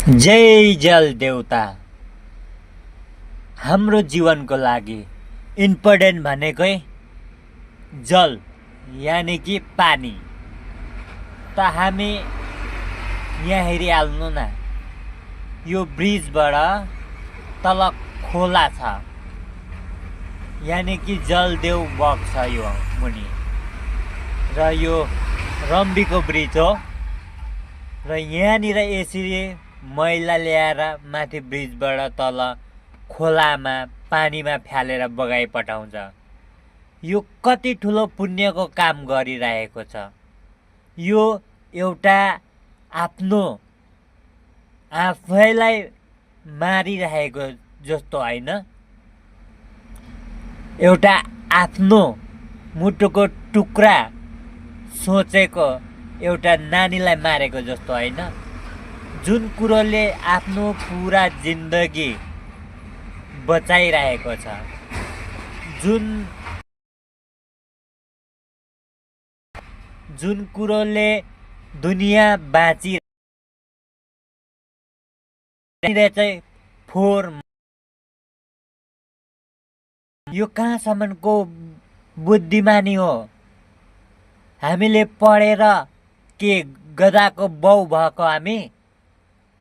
जय जल देवता। हाम्रो जीवनको लागि इम्पोर्टेन्ट भनेकै जल यानि कि पानी। त हामी यहाँ हेरिहाल्नु न, यो ब्रिजबाट तल खोला छ, यानि कि जलदेव बग्छ यो मुनि। र यो रम्बीको ब्रिज हो। र यहाँनिर यसरी मैला ल्याएर माथि ब्रिजबाट तल खोलामा पानीमा फ्यालेर बगाइपठाउँछ। यो कति ठुलो पुण्यको काम गरिरहेको छ। यो एउटा आफ्नो आफैलाई मारिरहेको जस्तो होइन, एउटा आफ्नो मुटुको टुक्रा सोचेको एउटा नानीलाई मारेको जस्तो होइन। जुन कुरोले आफ्नो पुरा जिन्दगी बचाइरहेको छ, जुन कुरोले दुनियाँ बाँची चाहिँ फोहोर, यो कहाँसम्मको बुद्धिमानी हो। हामीले पढेर के गधाको बाउ भएको हामी?